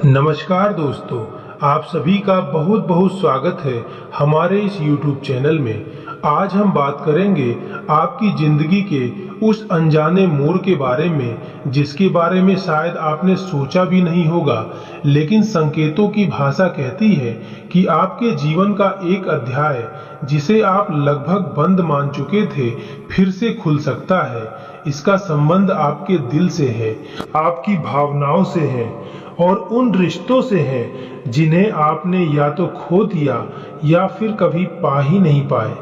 नमस्कार दोस्तों, आप सभी का बहुत बहुत स्वागत है हमारे इस YouTube चैनल में। आज हम बात करेंगे आपकी जिंदगी के उस अनजाने मोड़ के बारे में जिसके बारे में शायद आपने सोचा भी नहीं होगा, लेकिन संकेतों की भाषा कहती है कि आपके जीवन का एक अध्याय जिसे आप लगभग बंद मान चुके थे फिर से खुल सकता है। इसका संबंध आपके दिल से है, आपकी भावनाओं से है और उन रिश्तों से है जिन्हें आपने या तो खो दिया या फिर कभी पा ही नहीं पाए।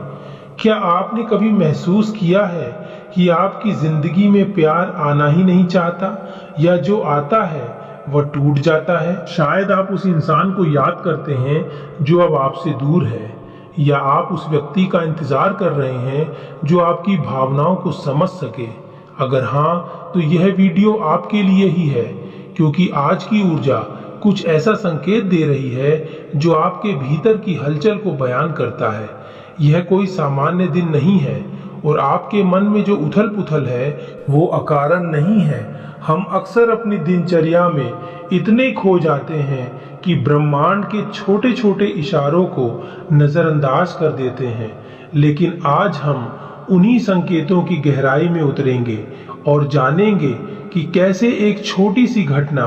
क्या आपने कभी महसूस किया है कि आपकी जिंदगी में प्यार आना ही नहीं चाहता, या जो आता है वह टूट जाता है? शायद आप उस इंसान को याद करते हैं जो अब आपसे दूर है, या आप उस व्यक्ति का इंतजार कर रहे हैं जो आपकी भावनाओं को समझ सके। अगर हाँ, तो यह वीडियो आपके लिए ही है, क्योंकि आज की ऊर्जा कुछ ऐसा संकेत दे रही है जो आपके भीतर की हलचल को बयान करता है। यह कोई सामान्य दिन नहीं है और आपके मन में जो उथल पुथल है वो अकारण नहीं है। हम अक्सर अपनी दिनचर्या में इतने खो जाते हैं कि ब्रह्मांड के छोटे छोटे इशारों को नजरअंदाज कर देते हैं, लेकिन आज हम उन्हीं संकेतों की गहराई में उतरेंगे और जानेंगे कि कैसे एक छोटी सी घटना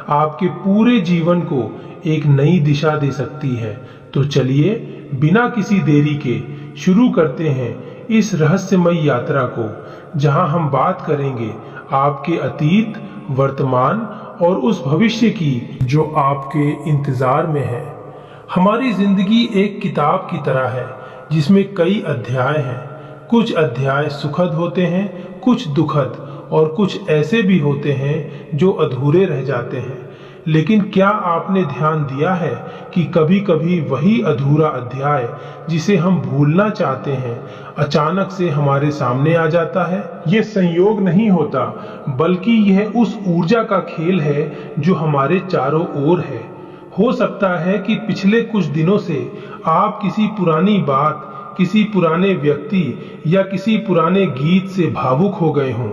आपके पूरे जीवन को एक नई दिशा दे सकती है। तो चलिए बिना किसी देरी के शुरू करते हैं इस रहस्यमयी यात्रा को, जहां हम बात करेंगे आपके अतीत, वर्तमान और उस भविष्य की जो आपके इंतजार में है। हमारी जिंदगी एक किताब की तरह है जिसमें कई अध्याय हैं। कुछ अध्याय सुखद होते हैं, कुछ दुखद, और कुछ ऐसे भी होते हैं जो अधूरे रह जाते हैं। लेकिन क्या आपने ध्यान दिया है कि कभी कभी वही अधूरा अध्याय जिसे हम भूलना चाहते हैं अचानक से हमारे सामने आ जाता है? ये संयोग नहीं होता, बल्कि यह उस ऊर्जा का खेल है जो हमारे चारों ओर है। हो सकता है कि पिछले कुछ दिनों से आप किसी पुरानी बात, किसी पुराने व्यक्ति या किसी पुराने गीत से भावुक हो गए हों।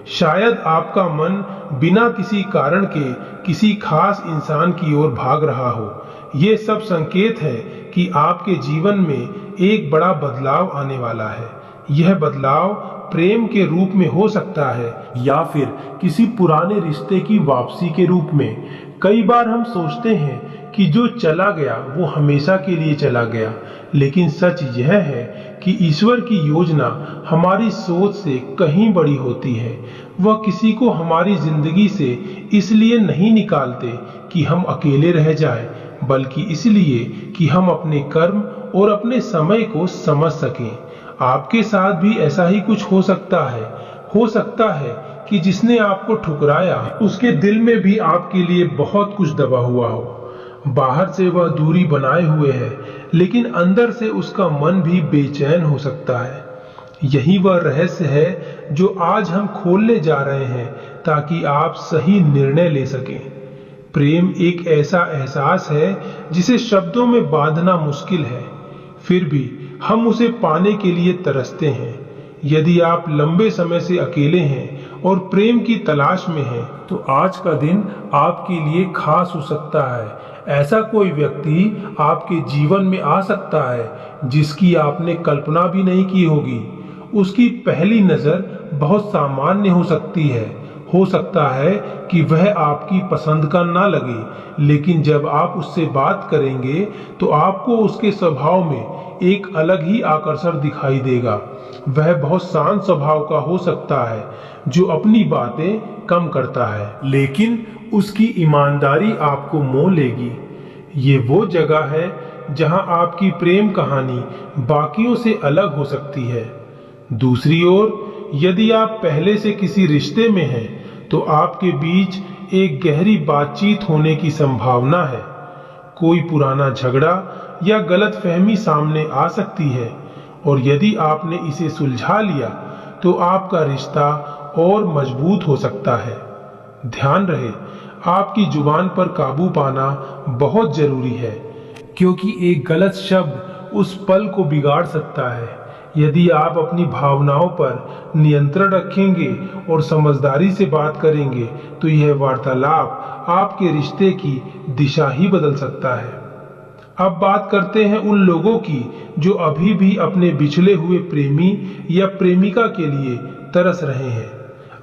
शायद आपका मन बिना किसी कारण के किसी खास इंसान की ओर भाग रहा हो। ये सब संकेत है कि आपके जीवन में एक बड़ा बदलाव आने वाला है। यह बदलाव प्रेम के रूप में हो सकता है या फिर किसी पुराने रिश्ते की वापसी के रूप में। कई बार हम सोचते हैं कि जो चला गया वो हमेशा के लिए चला गया, लेकिन सच यह है कि ईश्वर की योजना हमारी सोच से कहीं बड़ी होती है। वह किसी को हमारी जिंदगी से इसलिए नहीं निकालते कि हम अकेले रह जाएं, बल्कि इसलिए कि हम अपने कर्म और अपने समय को समझ सकें। आपके साथ भी ऐसा ही कुछ हो सकता है। हो सकता है कि जिसने आपको ठुकराया उसके दिल में भी आपके लिए बहुत कुछ दबा हुआ हो। बाहर से वह दूरी बनाए हुए है, लेकिन अंदर से उसका मन भी बेचैन हो सकता है। यही वह रहस्य है जो आज हम खोलने जा रहे हैं, ताकि आप सही निर्णय ले सकें। प्रेम एक ऐसा एहसास है जिसे शब्दों में बांधना मुश्किल है, फिर भी हम उसे पाने के लिए तरसते हैं। यदि आप लंबे समय से अकेले हैं और प्रेम की तलाश में हैं, तो आज का दिन आपके लिए खास हो सकता है। ऐसा कोई व्यक्ति आपके जीवन में आ सकता है जिसकी आपने कल्पना भी नहीं की होगी। उसकी पहली नजर बहुत सामान्य हो सकती है। हो सकता है कि वह आपकी पसंद का ना लगे, लेकिन जब आप उससे बात करेंगे तो आपको उसके स्वभाव में एक अलग ही आकर्षण दिखाई देगा। वह बहुत शांत स्वभाव का हो सकता है, जो अपनी बातें कम करता है, लेकिन उसकी ईमानदारी आपको मोह लेगी। ये वो जगह है जहां आपकी प्रेम कहानी बाकियों से अलग हो सकती है। दूसरी ओर, यदि आप पहले से किसी रिश्ते में हैं, तो आपके बीच एक गहरी बातचीत होने की संभावना है। कोई पुराना झगड़ा या गलतफहमी सामने आ सकती है, और यदि आपने इसे सुलझा लिया तो आपका रिश्ता और मजबूत हो सकता है। ध्यान रहे, आपकी जुबान पर काबू पाना बहुत जरूरी है, क्योंकि एक गलत शब्द उस पल को बिगाड़ सकता है। यदि आप अपनी भावनाओं पर नियंत्रण रखेंगे और समझदारी से बात करेंगे तो यह वार्तालाप आपके रिश्ते की दिशा ही बदल सकता है। अब बात करते हैं उन लोगों की जो अभी भी अपने बिछड़े हुए प्रेमी या प्रेमिका के लिए तरस रहे हैं।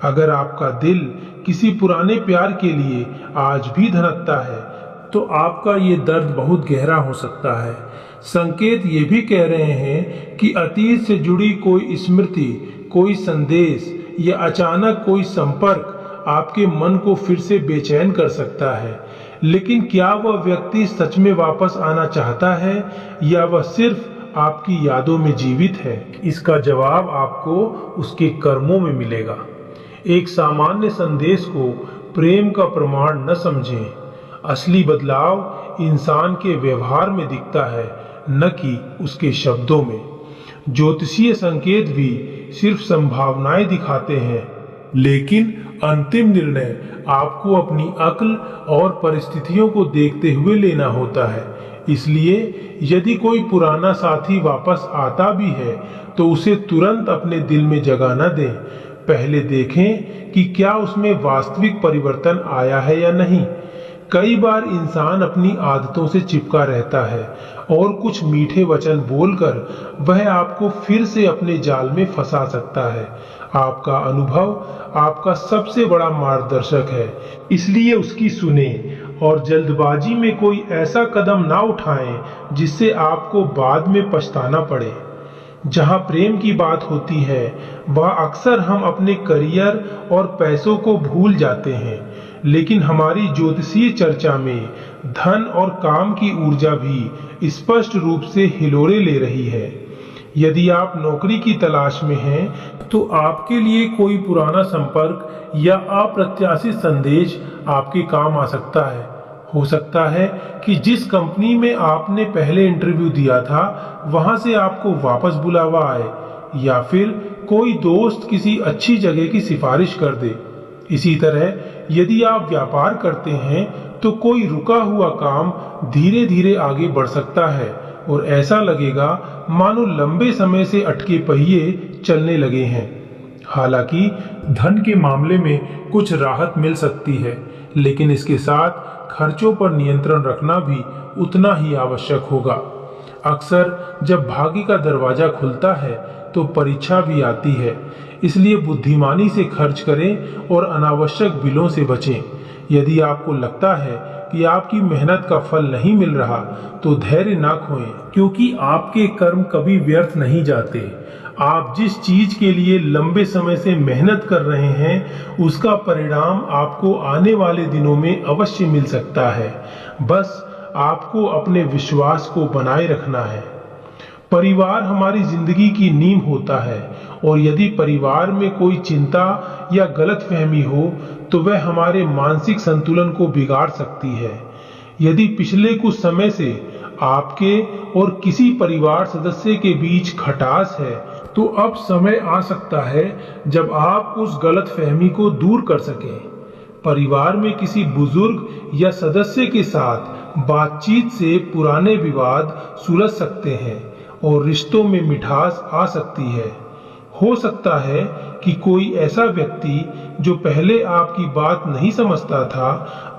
अगर आपका दिल किसी पुराने प्यार के लिए आज भी धड़कता है तो आपका ये दर्द बहुत गहरा हो सकता है। संकेत ये भी कह रहे हैं कि अतीत से जुड़ी कोई स्मृति, कोई संदेश या अचानक कोई संपर्क आपके मन को फिर से बेचैन कर सकता है। लेकिन क्या वह व्यक्ति सच में वापस आना चाहता है या वह सिर्फ आपकी यादों में जीवित है? इसका जवाब आपको उसके कर्मों में मिलेगा। एक सामान्य संदेश को प्रेम का प्रमाण न समझें। असली बदलाव इंसान के व्यवहार में दिखता है, न कि उसके शब्दों में। ज्योतिषीय संकेत भी सिर्फ संभावनाएं दिखाते हैं, लेकिन अंतिम निर्णय आपको अपनी अक्ल और परिस्थितियों को देखते हुए लेना होता है। इसलिए यदि कोई पुराना साथी वापस आता भी है तो उसे तुरंत अपने दिल में जगह न दें। पहले देखें कि क्या उसमें वास्तविक परिवर्तन आया है या नहीं। कई बार इंसान अपनी आदतों से चिपका रहता है और कुछ मीठे वचन बोलकर वह आपको फिर से अपने जाल में फंसा सकता है। आपका अनुभव आपका सबसे बड़ा मार्गदर्शक है, इसलिए उसकी सुने और जल्दबाजी में कोई ऐसा कदम ना उठाएं जिससे आपको बाद में पछताना पड़े। जहां प्रेम की बात होती है वह अक्सर हम अपने करियर और पैसों को भूल जाते हैं, लेकिन हमारी ज्योतिषीय चर्चा में धन और काम की ऊर्जा भी स्पष्ट रूप से हिलोरे ले रही है। यदि आप नौकरी की तलाश में हैं तो आपके लिए कोई पुराना संपर्क या अप्रत्याशित संदेश आपके काम आ सकता है। हो सकता है कि जिस कंपनी में आपने पहले इंटरव्यू दिया था वहां से आपको वापस बुलावा आए, या फिर कोई दोस्त किसी अच्छी जगह की सिफारिश कर दे। इसी तरह यदि आप व्यापार करते हैं तो कोई रुका हुआ काम धीरे धीरे आगे बढ़ सकता है और ऐसा लगेगा मानो लंबे समय से अटके पहिए चलने लगे हैं। हालांकि धन के मामले में कुछ राहत मिल सकती है, लेकिन इसके साथ खर्चों पर नियंत्रण रखना भी उतना ही आवश्यक होगा। अक्सर जब भाग्य का दरवाजा खुलता है तो परीक्षा भी आती है, इसलिए बुद्धिमानी से खर्च करें और अनावश्यक बिलों से बचें। यदि आपको लगता है कि आपकी मेहनत का फल नहीं मिल रहा तो धैर्य ना खोएं, क्योंकि आपके कर्म कभी व्यर्थ नहीं जाते। आप जिस चीज के लिए लंबे समय से मेहनत कर रहे हैं उसका परिणाम आपको आने वाले दिनों में अवश्य मिल सकता है। बस आपको अपने विश्वास को बनाए रखना है। परिवार हमारी जिंदगी की नींव होता है और यदि परिवार में कोई चिंता या गलतफहमी हो तो वह हमारे मानसिक संतुलन को बिगाड़ सकती है। यदि पिछले कुछ समय से आपके और किसी परिवार सदस्य के बीच खटास है तो अब समय आ सकता है जब आप उस गलतफहमी को दूर कर सकें। परिवार में किसी बुजुर्ग या सदस्य के साथ बातचीत से पुराने विवाद सुलझ सकते हैं और रिश्तों में मिठास आ सकती है। हो सकता है कि कोई ऐसा व्यक्ति जो पहले आपकी बात नहीं समझता था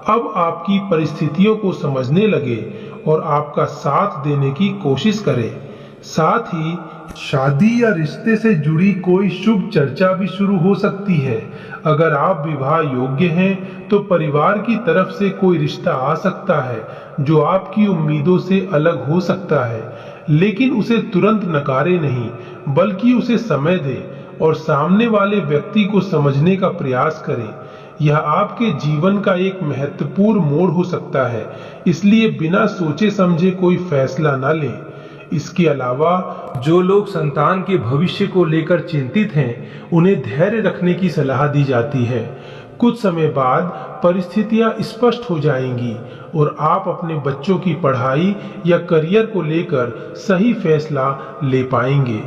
अब आपकी परिस्थितियों को समझने लगे और आपका साथ देने की कोशिश करे। साथ ही शादी या रिश्ते से जुड़ी कोई शुभ चर्चा भी शुरू हो सकती है। अगर आप विवाह योग्य हैं तो परिवार की तरफ से कोई रिश्ता आ सकता है जो आपकी उम्मीदों से अलग हो सकता है, लेकिन उसे तुरंत नकारे नहीं, बल्कि उसे समय दें और सामने वाले व्यक्ति को समझने का प्रयास करें। यह आपके जीवन का एक महत्वपूर्ण मोड़ हो सकता है, इसलिए बिना सोचे समझे कोई फैसला न लें। इसके अलावा जो लोग संतान के भविष्य को लेकर चिंतित हैं उन्हें धैर्य रखने की सलाह दी जाती है। कुछ समय बाद परिस्थितियां स्पष्ट हो जाएंगी और आप अपने बच्चों की पढ़ाई या करियर को लेकर सही फैसला ले पाएंगे।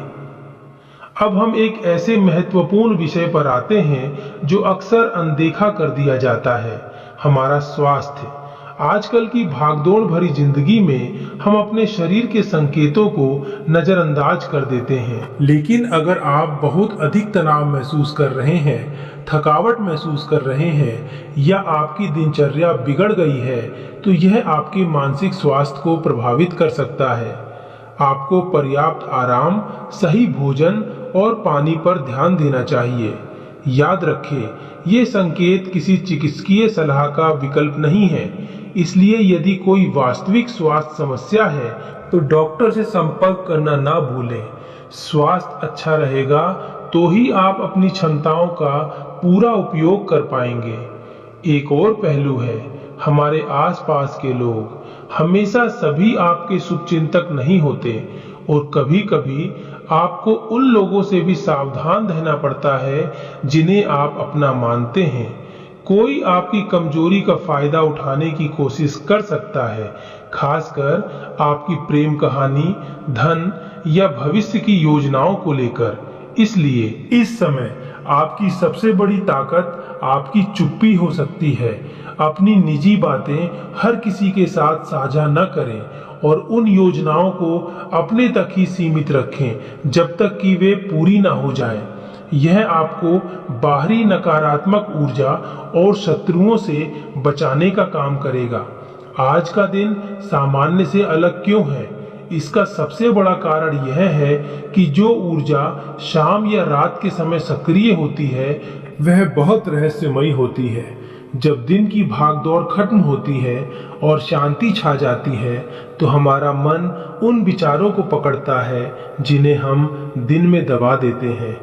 अब हम एक ऐसे महत्वपूर्ण विषय पर आते हैं जो अक्सर अनदेखा कर दिया जाता है, हमारा स्वास्थ्य। आजकल की भागदौड़ भरी जिंदगी में हम अपने शरीर के संकेतों को नजरअंदाज कर देते हैं। लेकिन अगर आप बहुत अधिक तनाव महसूस कर रहे हैं, थकावट महसूस कर रहे हैं या आपकी दिनचर्या बिगड़ गई है, तो यह आपके मानसिक स्वास्थ्य को प्रभावित कर सकता है। आपको पर्याप्त आराम, सही भोजन और पानी पर ध्यान देना चाहिए। याद रखें, ये संकेत किसी चिकित्सकीय सलाह का विकल्प नहीं है, इसलिए यदि कोई वास्तविक स्वास्थ्य समस्या है तो डॉक्टर से संपर्क करना ना भूलें। स्वास्थ्य अच्छा रहेगा तो ही आप अपनी क्षमताओं का पूरा उपयोग कर पाएंगे। एक और पहलू है, हमारे आसपास के लोग। हमेशा सभी आपके शुभचिंतक नहीं होते और कभी कभी आपको उन लोगों से भी सावधान रहना पड़ता है जिन्हें आप अपना मानते हैं। कोई आपकी कमजोरी का फायदा उठाने की कोशिश कर सकता है, खासकर आपकी प्रेम कहानी, धन या भविष्य की योजनाओं को लेकर। इसलिए इस समय आपकी सबसे बड़ी ताकत आपकी चुप्पी हो सकती है। अपनी निजी बातें हर किसी के साथ साझा न करें और उन योजनाओं को अपने तक ही सीमित रखें जब तक कि वे पूरी ना हो जाएं। यह आपको बाहरी नकारात्मक ऊर्जा और शत्रुओं से बचाने का काम करेगा। आज का दिन सामान्य से अलग क्यों है? इसका सबसे बड़ा कारण यह है कि जो ऊर्जा शाम या रात के समय सक्रिय होती है वह बहुत रहस्यमयी होती है। जब दिन की भागदौड़ खत्म होती है और शांति छा जाती है तो हमारा मन उन विचारों को पकड़ता है जिन्हें हम दिन में दबा देते हैं।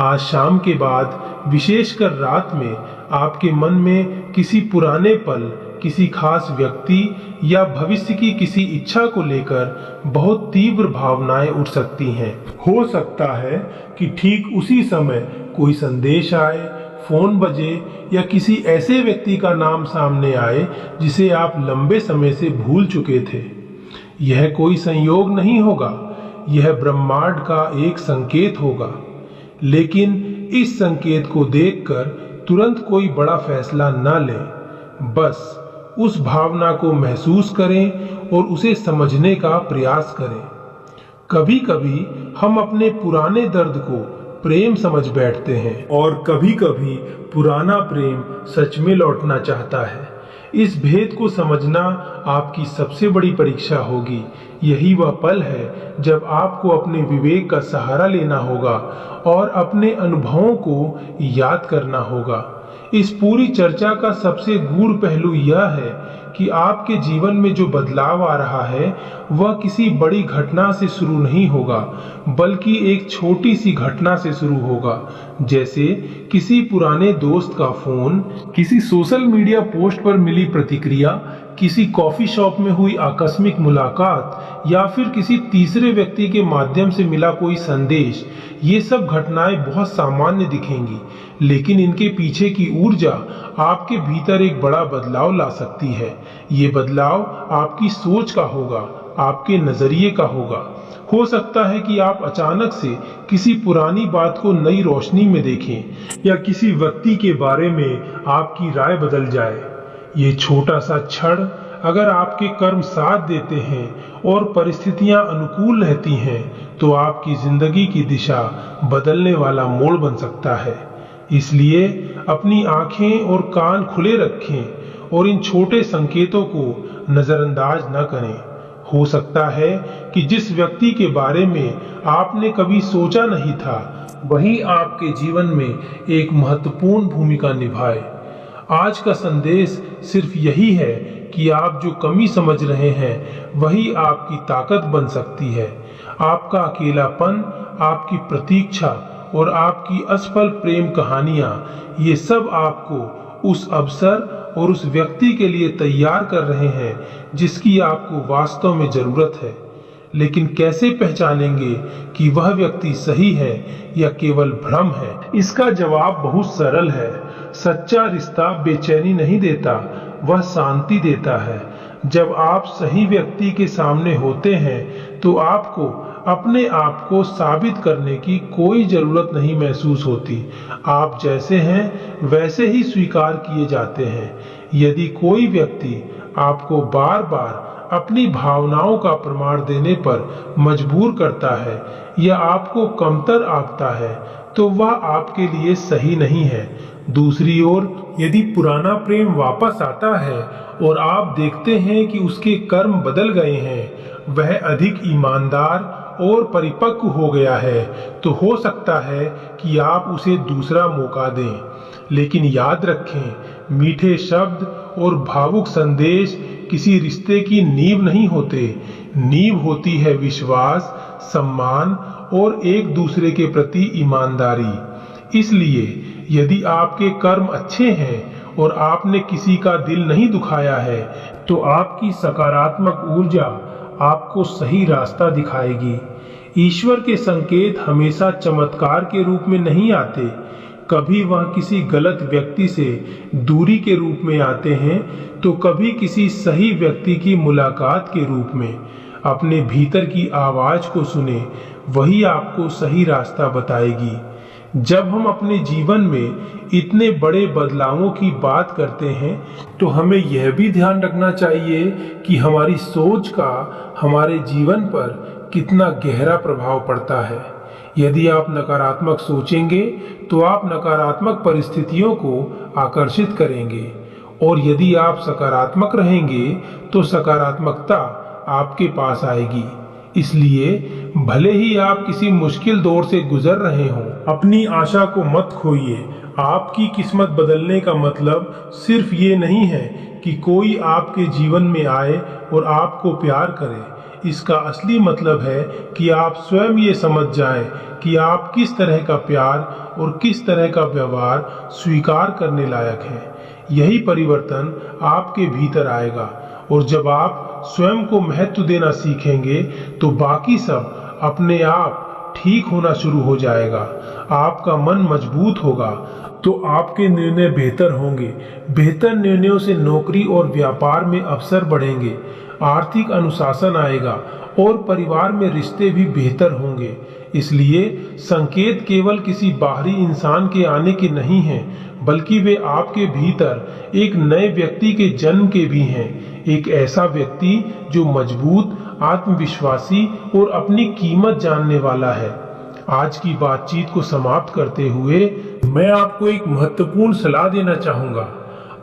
आज शाम के बाद, विशेषकर रात में, आपके मन में किसी पुराने पल, किसी खास व्यक्ति या भविष्य की किसी इच्छा को लेकर बहुत तीव्र भावनाएं उठ सकती हैं। हो सकता है कि ठीक उसी समय कोई संदेश आए, फोन बजे या किसी ऐसे व्यक्ति का नाम सामने आए जिसे आप लंबे समय से भूल चुके थे। यह कोई संयोग नहीं होगा, यह ब्रह्मांड का एक संकेत होगा। लेकिन इस संकेत को देखकर तुरंत कोई बड़ा फैसला न लें। बस उस भावना को महसूस करें और उसे समझने का प्रयास करें। कभी कभी हम अपने पुराने दर्द को प्रेम समझ बैठते हैं और कभी कभी पुराना प्रेम सच में लौटना चाहता है। इस भेद को समझना आपकी सबसे बड़ी परीक्षा होगी। यही वह पल है जब आपको अपने विवेक का सहारा लेना होगा और अपने अनुभवों को याद करना होगा। इस पूरी चर्चा का सबसे गूढ़ पहलू यह है कि आपके जीवन में जो बदलाव आ रहा है वह किसी बड़ी घटना से शुरू नहीं होगा, बल्कि एक छोटी सी घटना से शुरू होगा। जैसे किसी पुराने दोस्त का फोन, किसी सोशल मीडिया पोस्ट पर मिली प्रतिक्रिया, किसी कॉफी शॉप में हुई आकस्मिक मुलाकात या फिर किसी तीसरे व्यक्ति के माध्यम से मिला कोई संदेश। ये सब घटनाएं बहुत सामान्य दिखेंगी, लेकिन इनके पीछे की ऊर्जा आपके भीतर एक बड़ा बदलाव ला सकती है। ये बदलाव आपकी सोच का होगा, आपके नजरिए का होगा। हो सकता है कि आप अचानक से किसी पुरानी बात को नई रोशनी में देखें या किसी व्यक्ति के बारे में आपकी राय बदल जाए। ये छोटा सा क्षण अगर आपके कर्म साथ देते हैं और परिस्थितियां अनुकूल रहती हैं तो आपकी जिंदगी की दिशा बदलने वाला मोड़ बन सकता है। इसलिए अपनी आंखें और कान खुले रखें और इन छोटे संकेतों को नजरअंदाज न करें। हो सकता है कि जिस व्यक्ति के बारे में आपने कभी सोचा नहीं था वही आपके जीवन में एक महत्वपूर्ण भूमिका निभाए। आज का संदेश सिर्फ यही है कि आप जो कमी समझ रहे हैं वही आपकी ताकत बन सकती है। आपका अकेलापन, आपकी प्रतीक्षा और आपकी असफल प्रेम कहानियां, ये सब आपको उस अवसर और उस व्यक्ति के लिए तैयार कर रहे हैं जिसकी आपको वास्तव में जरूरत है। लेकिन कैसे पहचानेंगे कि वह व्यक्ति सही है या केवल भ्रम है? इसका जवाब बहुत सरल है। सच्चा रिश्ता बेचैनी नहीं देता, वह शांति देता है। जब आप सही व्यक्ति के सामने होते हैं तो आपको अपने आप को साबित करने की कोई जरूरत नहीं महसूस होती। आप जैसे हैं वैसे ही स्वीकार किए जाते हैं। यदि कोई व्यक्ति आपको बार बार अपनी भावनाओं का प्रमाण देने पर मजबूर करता है या आपको कमतर आंकता है, तो वह आपके लिए सही नहीं है। दूसरी ओर यदि पुराना प्रेम वापस आता है और आप देखते हैं कि उसके कर्म बदल गए हैं, वह अधिक ईमानदार और परिपक्व हो गया है, तो हो सकता है कि आप उसे दूसरा मौका दें। लेकिन याद रखें, मीठे शब्द और भावुक संदेश किसी रिश्ते की नींव नहीं होते। नींव होती है विश्वास, सम्मान और एक दूसरे के प्रति ईमानदारी। इसलिए यदि आपके कर्म अच्छे हैं और आपने किसी का दिल नहीं दुखाया है, तो आपकी सकारात्मक ऊर्जा आपको सही रास्ता दिखाएगी। ईश्वर के संकेत हमेशा चमत्कार के रूप में नहीं आते, कभी वह किसी गलत व्यक्ति से दूरी के रूप में आते हैं, तो कभी किसी सही व्यक्ति की मुलाकात के रूप में। अपने भीतर की आवाज को सुने, वही आपको सही रास्ता बताएगी। जब हम अपने जीवन में इतने बड़े बदलावों की बात करते हैं, तो हमें यह भी ध्यान रखना चाहिए कि हमारी सोच का हमारे जीवन पर कितना गहरा प्रभाव पड़ता है। यदि आप नकारात्मक सोचेंगे, तो आप नकारात्मक परिस्थितियों को आकर्षित करेंगे, और यदि आप सकारात्मक रहेंगे, तो सकारात्मकता आपके पास आएगी। इसलिए भले ही आप किसी मुश्किल दौर से गुजर रहे हों, अपनी आशा को मत खोइए। आपकी किस्मत बदलने का मतलब सिर्फ ये नहीं है कि कोई आपके जीवन में आए और आपको प्यार करे। इसका असली मतलब है कि आप स्वयं ये समझ जाएं कि आप किस तरह का प्यार और किस तरह का व्यवहार स्वीकार करने लायक हैं। यही परिवर्तन आपके भीतर आएगा, और जब आप स्वयं को महत्व देना सीखेंगे, तो बाकी सब अपने आप ठीक होना शुरू हो जाएगा। आपका मन मजबूत होगा, तो आपके निर्णय बेहतर होंगे। बेहतर निर्णयों से नौकरी और व्यापार में अवसर बढ़ेंगे, आर्थिक अनुशासन आएगा, और परिवार में रिश्ते भी बेहतर होंगे। इसलिए संकेत केवल किसी बाहरी इंसान के आने के नहीं हैं, बल्कि वे आपके भीतर एक नए व्यक्ति के जन्म के भी हैं। एक ऐसा व्यक्ति जो मजबूत, आत्मविश्वासी और अपनी कीमत जानने वाला है। आज की बातचीत को समाप्त करते हुए मैं आपको एक महत्वपूर्ण सलाह देना चाहूंगा।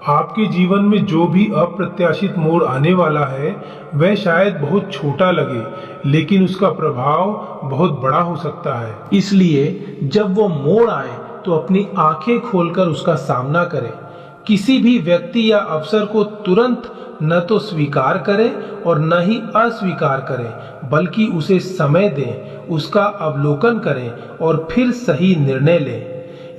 आपके जीवन में जो भी अप्रत्याशित मोड़ आने वाला है, वह शायद बहुत छोटा लगे, लेकिन उसका प्रभाव बहुत बड़ा हो सकता है। इसलिए जब वो मोड़ आए, तो अपनी आंखें खोलकर उसका सामना करें। किसी भी व्यक्ति या अवसर को तुरंत न तो स्वीकार करें और न ही अस्वीकार करें, बल्कि उसे समय दें, उसका अवलोकन करें और फिर सही निर्णय लें।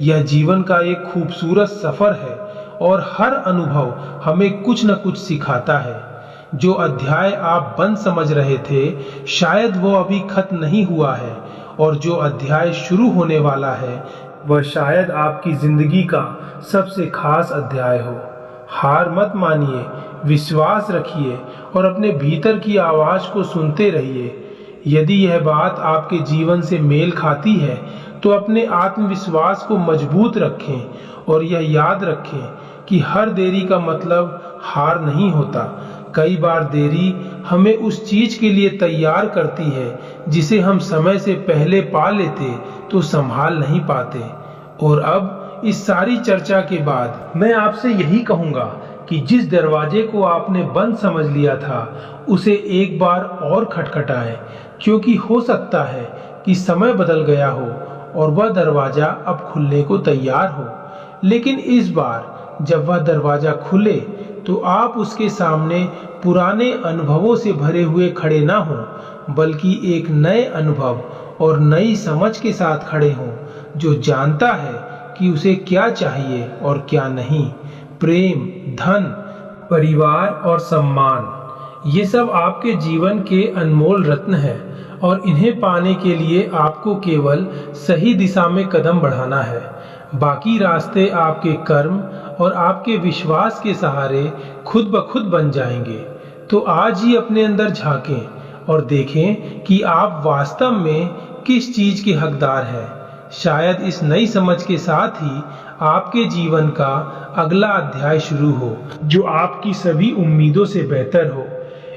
यह जीवन का एक खूबसूरत सफर है, और हर अनुभव हमें कुछ न कुछ सिखाता है। जो अध्याय आप बंद समझ रहे थे, शायद वो अभी खत्म नहीं हुआ है, और जो अध्याय शुरू होने वाला है, वह शायद आपकी जिंदगी का सबसे खास अध्याय हो। हार मत मानिए, विश्वास रखिए और अपने भीतर की आवाज को सुनते रहिए। यदि यह बात आपके जीवन से मेल खाती है, तो अपने आत्मविश्वास को मजबूत रखें, और यह याद रखें कि हर देरी का मतलब हार नहीं होता। कई बार देरी हमें उस चीज के लिए तैयार करती है जिसे हम समय से पहले पा लेते तो संभाल नहीं पाते। और अब इस सारी चर्चा के बाद मैं आपसे यही कहूंगा कि जिस दरवाजे को आपने बंद समझ लिया था, उसे एक बार और खटखटाएं, क्योंकि हो सकता है कि समय बदल गया हो और वह दरवाजा अब खुलने को तैयार हो। लेकिन इस बार जब वह दरवाजा खुले, तो आप उसके सामने पुराने अनुभवों से भरे हुए खड़े ना हों, बल्कि एक नए अनुभव और नई समझ के साथ खड़े हों, जो जानता है कि उसे क्या चाहिए और क्या नहीं। प्रेम, धन, परिवार और सम्मान, ये सब आपके जीवन के अनमोल रत्न हैं, और इन्हें पाने के लिए आपको केवल सही दिशा में कदम बढ़ाना है। बाकी रास्ते आपके कर्म और आपके विश्वास के सहारे खुद ब खुद बन जाएंगे। तो आज ही अपने अंदर झांकें और देखें कि आप वास्तव में किस चीज के हकदार हैं। शायद इस नई समझ के साथ ही आपके जीवन का अगला अध्याय शुरू हो, जो आपकी सभी उम्मीदों से बेहतर हो।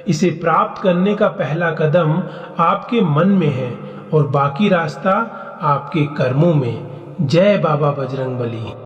इसे प्राप्त करने का पहला कदम आपके मन में है और बाकी रास्ता आपके कर्मों में। जय बाबा बजरंगबली।